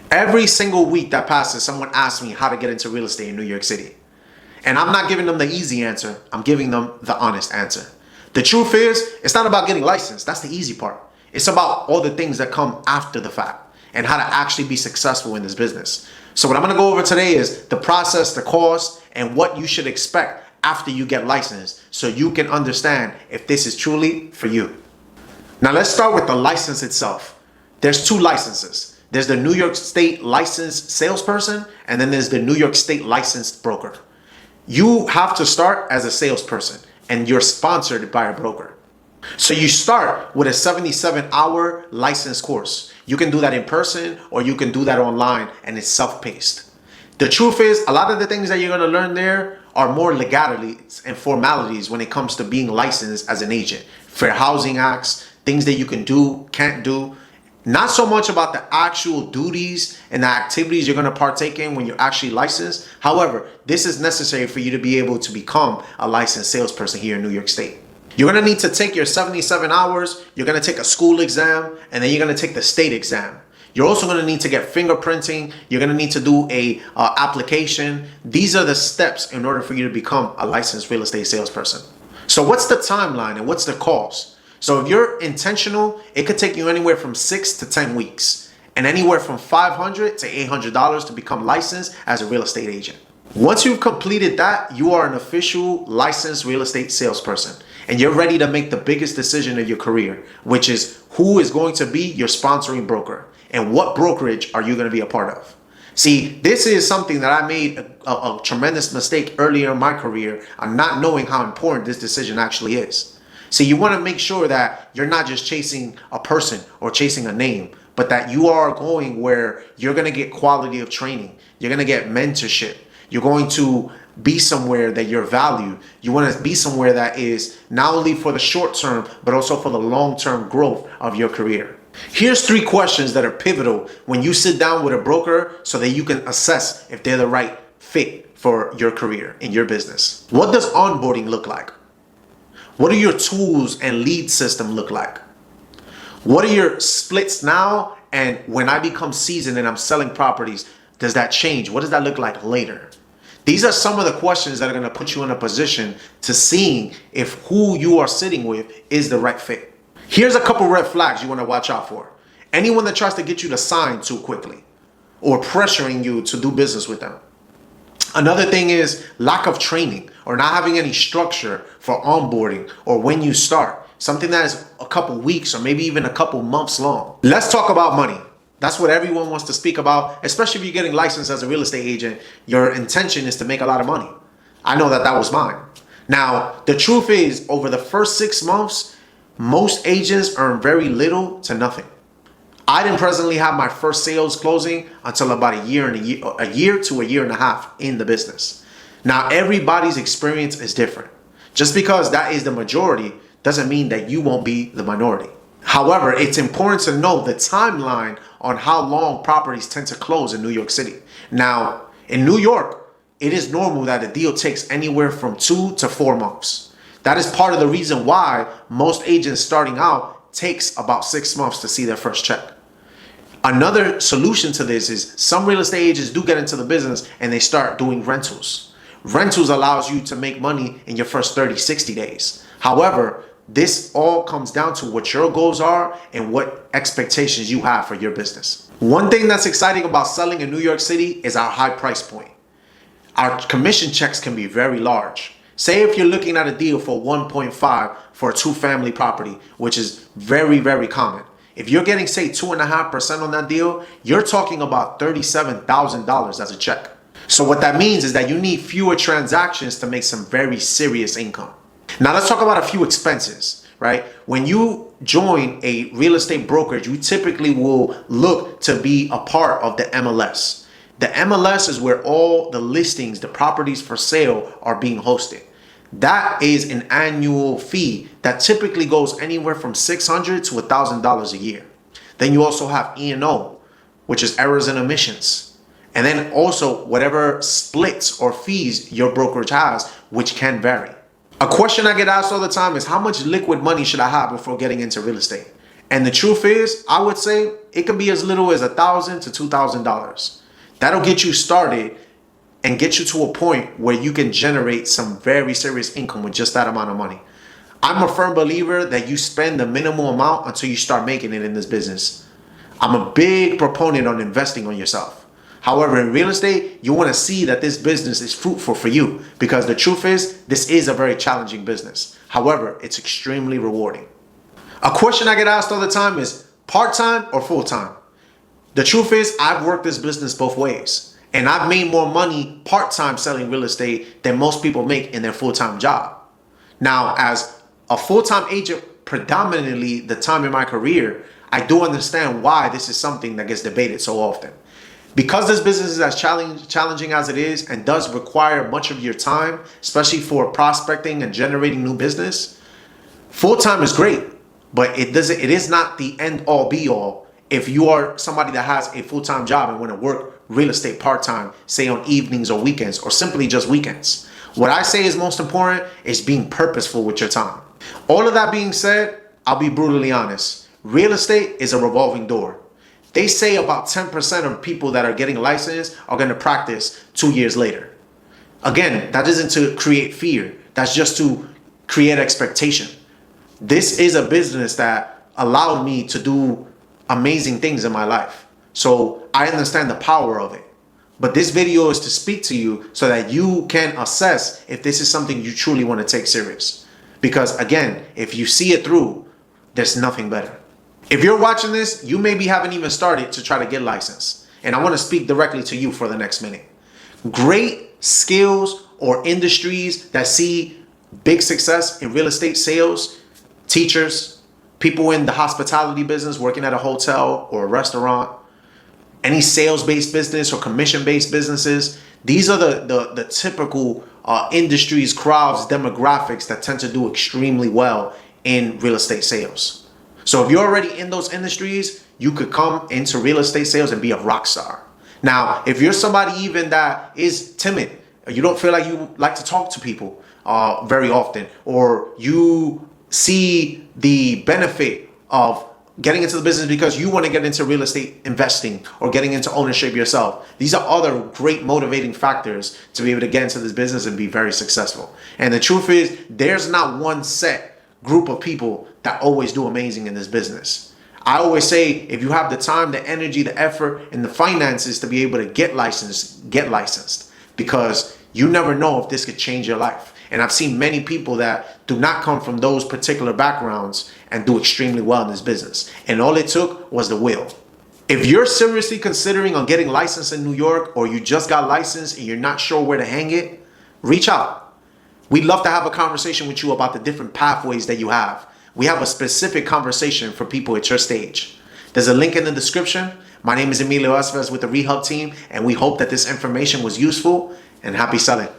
Every single week that passes, someone asks me how to get into real estate in New York City. And I'm not giving them the easy answer. I'm giving them the honest answer. The truth is, it's not about getting licensed. That's the easy part. It's about all the things that come after the fact and how to actually be successful in this business. So what I'm going to go over today is the process, the cost, and what you should expect after you get licensed so you can understand if this is truly for you. Now let's start with the license itself. There's two licenses. There's the New York State licensed salesperson, and then there's the New York State licensed broker. You have to start as a salesperson, and you're sponsored by a broker. So you start with a 77-hour license course. You can do that in person, or you can do that online, and it's self-paced. The truth is, a lot of the things that you're going to learn there are more legalities and formalities when it comes to being licensed as an agent. Fair housing acts, things that you can do, can't do. Not so much about the actual duties and the activities you're going to partake in when you're actually licensed. However, this is necessary for you to be able to become a licensed salesperson here in New York State. You're going to need to take your 77 hours. You're going to take a school exam, and then you're going to take the state exam. You're also going to need to get fingerprinting. You're going to need to do a application. These are the steps in order for you to become a licensed real estate salesperson. So what's the timeline and what's the cost? So if you're intentional, it could take you anywhere from 6 to 10 weeks and anywhere from $500 to $800 to become licensed as a real estate agent. Once you've completed that, you are an official licensed real estate salesperson, and you're ready to make the biggest decision of your career, which is who is going to be your sponsoring broker and what brokerage are you going to be a part of. See, this is something that I made a tremendous mistake earlier in my career on not knowing how important this decision actually is. So you want to make sure that you're not just chasing a person or chasing a name, but that you are going where you're going to get quality of training. You're going to get mentorship. You're going to be somewhere that you're valued. You want to be somewhere that is not only for the short term, but also for the long-term growth of your career. Here's 3 questions that are pivotal when you sit down with a broker so that you can assess if they're the right fit for your career in your business. What does onboarding look like? What do your tools and lead system look like? What are your splits now? And when I become seasoned and I'm selling properties, does that change? What does that look like later? These are some of the questions that are going to put you in a position to seeing if who you are sitting with is the right fit. Here's a couple red flags you want to watch out for. Anyone that tries to get you to sign too quickly or pressuring you to do business with them. Another thing is lack of training or not having any structure for onboarding or when you start. Something that is a couple weeks or maybe even a couple months long. Let's talk about money. That's what everyone wants to speak about, especially if you're getting licensed as a real estate agent. Your intention is to make a lot of money. I know that was mine. Now, the truth is, over the first 6 months, most agents earn very little to nothing. I didn't presently have my first sales closing until about a year to a year and a half in the business. Now, everybody's experience is different. Just because that is the majority doesn't mean that you won't be the minority. However, it's important to know the timeline on how long properties tend to close in New York City. Now, in New York, it is normal that a deal takes anywhere from 2 to 4 months. That is part of the reason why most agents starting out takes about 6 months to see their first check. Another solution to this is some real estate agents do get into the business and they start doing rentals. Rentals allows you to make money in your first 30, 60 days. However, this all comes down to what your goals are and what expectations you have for your business. One thing that's exciting about selling in New York City is our high price point. Our commission checks can be very large. Say if you're looking at a deal for 1.5 for a 2-family property, which is very, very common. If you're getting, say, 2.5% on that deal, you're talking about $37,000 as a check. So what that means is that you need fewer transactions to make some very serious income. Now let's talk about a few expenses, right? When you join a real estate brokerage, you typically will look to be a part of the MLS. The MLS is where all the listings, the properties for sale are being hosted. That is an annual fee that typically goes anywhere from $600 to $1,000 a year. Then you also have E&O, which is errors and omissions. And then also whatever splits or fees your brokerage has, which can vary. A question I get asked all the time is how much liquid money should I have before getting into real estate? And the truth is, I would say it could be as little as $1,000 to $2,000. That'll get you started and get you to a point where you can generate some very serious income with just that amount of money. I'm a firm believer that you spend the minimal amount until you start making it in this business. I'm a big proponent on investing on yourself. However, in real estate, you want to see that this business is fruitful for you, because the truth is, this is a very challenging business. However, it's extremely rewarding. A question I get asked all the time is part-time or full-time? The truth is, I've worked this business both ways, and I've made more money part-time selling real estate than most people make in their full-time job. Now, as a full-time agent, predominantly the time in my career, I do understand why this is something that gets debated so often. Because this business is as challenging as it is and does require much of your time, especially for prospecting and generating new business, full-time is great, but it is not the end-all be-all if you are somebody that has a full-time job and want to work real estate part-time, say on evenings or weekends, or simply just weekends. What I say is most important is being purposeful with your time. All of that being said, I'll be brutally honest. Real estate is a revolving door. They say about 10% of people that are getting licensed are going to practice 2 years later. Again, that isn't to create fear. That's just to create expectation. This is a business that allowed me to do amazing things in my life. So I understand the power of it. But this video is to speak to you so that you can assess if this is something you truly want to take serious. Because again, if you see it through, there's nothing better. If you're watching this, you maybe haven't even started to try to get licensed. And I want to speak directly to you for the next minute. Great skills or industries that see big success in real estate sales, teachers, people in the hospitality business working at a hotel or a restaurant, any sales-based business or commission-based businesses. These are the typical industries, crowds, demographics that tend to do extremely well in real estate sales. So if you're already in those industries, you could come into real estate sales and be a rock star. Now, if you're somebody even that is timid, you don't feel like you like to talk to people very often, or you see the benefit of getting into the business because you want to get into real estate investing or getting into ownership yourself. These are other great motivating factors to be able to get into this business and be very successful. And the truth is, there's not one set group of people that always do amazing in this business. I always say, if you have the time, the energy, the effort, and the finances to be able to get licensed, because you never know if this could change your life. And I've seen many people that do not come from those particular backgrounds and do extremely well in this business. And all it took was the will. If you're seriously considering on getting licensed in New York, or you just got licensed and you're not sure where to hang it, reach out. We'd love to have a conversation with you about the different pathways that you have. We have a specific conversation for people at your stage. There's a link in the description. My name is Emilio Esves with the Rehub team, and we hope that this information was useful, and happy selling.